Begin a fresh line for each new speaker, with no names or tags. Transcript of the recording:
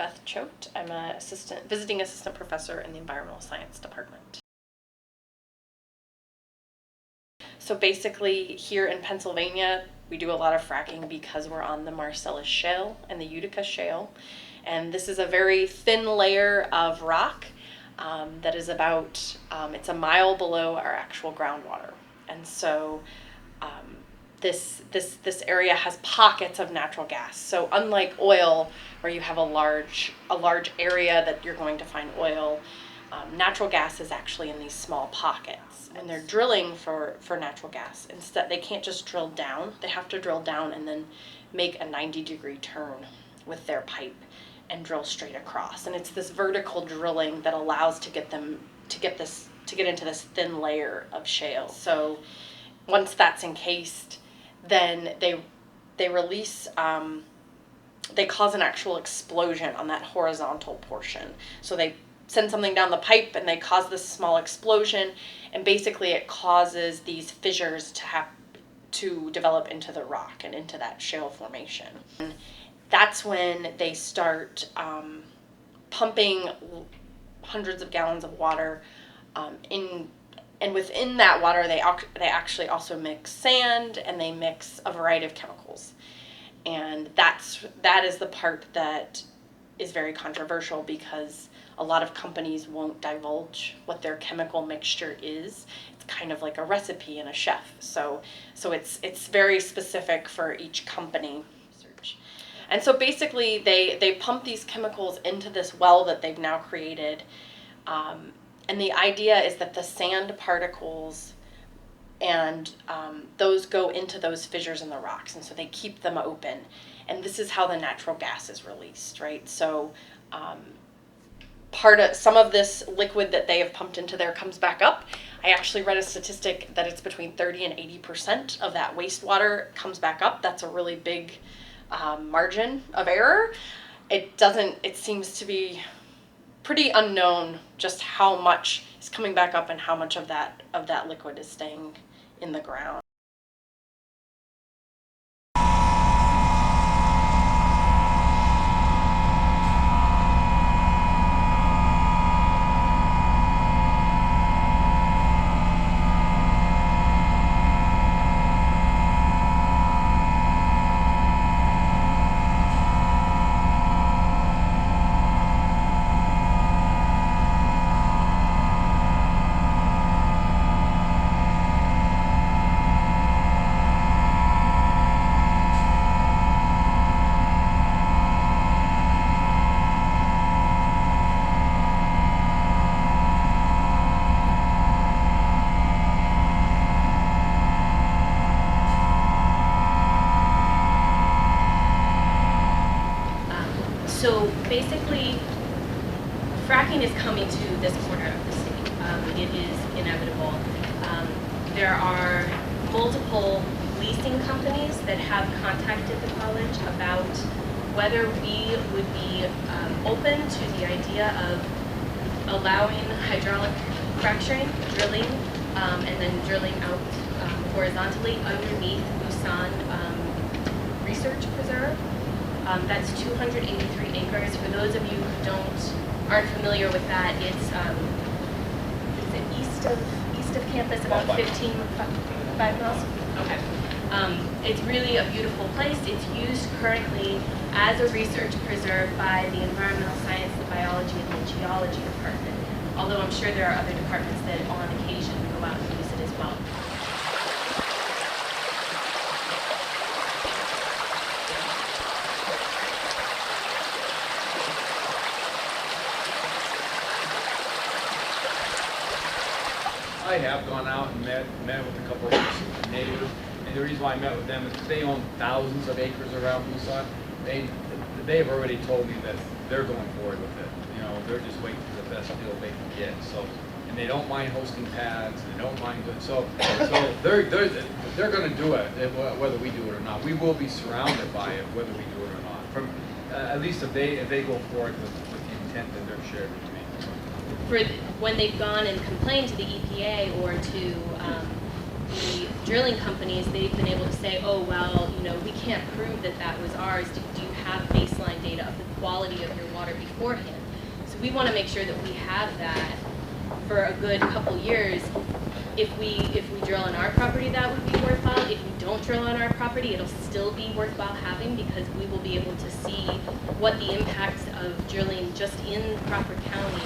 Beth Choate. I'm a visiting assistant professor in the environmental science department. So basically here in Pennsylvania, we do a lot of fracking because we're on the Marcellus Shale and the Utica Shale. And this is a very thin layer of rock that is about, it's a mile below our actual groundwater. And so this area has pockets of natural gas. So unlike oil, where you have a large area that you're going to find oil, natural gas is actually in these small pockets. When they're drilling for natural gas, instead they can't just drill down. They have to drill down and then make a 90-degree turn with their pipe and drill straight across. And it's this vertical drilling that allows to get into this thin layer of shale. So once that's encased, then they release, they cause an actual explosion on that horizontal portion. So they send something down the pipe and they cause this small explosion, and basically it causes these fissures to develop into the rock and into that shale formation. And that's when they start pumping hundreds of gallons of water in. And within that water, they actually also mix sand, and they mix a variety of chemicals. And that is the part that is very controversial, because a lot of companies won't divulge what their chemical mixture is. It's kind of like a recipe in a chef. So it's very specific for each company. And so basically they pump these chemicals into this well that they've now created. And the idea is that the sand particles and those go into those fissures in the rocks, and so they keep them open. And this is how the natural gas is released, right? So some of this liquid that they have pumped into there comes back up. I actually read a statistic that it's between 30 and 80% of that wastewater comes back up. That's a really big margin of error. It seems to be pretty unknown just how much is coming back up and how much of that liquid is staying in the ground.
So basically, fracking is coming to this corner of the state. It is inevitable. There are multiple leasing companies that have contacted the college about whether we would be open to the idea of allowing hydraulic fracturing, drilling, and then drilling out horizontally underneath Busan Research Preserve. That's 283 acres. For those of you who aren't familiar with that, it's east of campus, about 5 miles. Okay. It's really a beautiful place. It's used currently as a research preserve by the environmental science, the biology, and the geology department. Although I'm sure there are other departments that on occasion go out and use it as well.
I have gone out and met with a couple of neighbors, and the reason why I met with them is because they own thousands of acres around Busan. They've already told me that they're going forward with it. You know, they're just waiting for the best deal they can get. So, and they don't mind hosting pads. They don't mind doing so they're going to do it whether we do it or not. We will be surrounded by it whether we do it or not. From at least if they go forward with the intent that they're sharing with me.
When they've gone and complained to the EPA or to the drilling companies, they've been able to say, oh, well, you know, we we can't prove that that was ours, do you have baseline data of the quality of your water beforehand? So we want to make sure that we have that for a good couple years. If we drill on our property, that would be worthwhile. If we don't drill on our property, it'll still be worthwhile having, because we will be able to see what the impacts of drilling just in Crawford County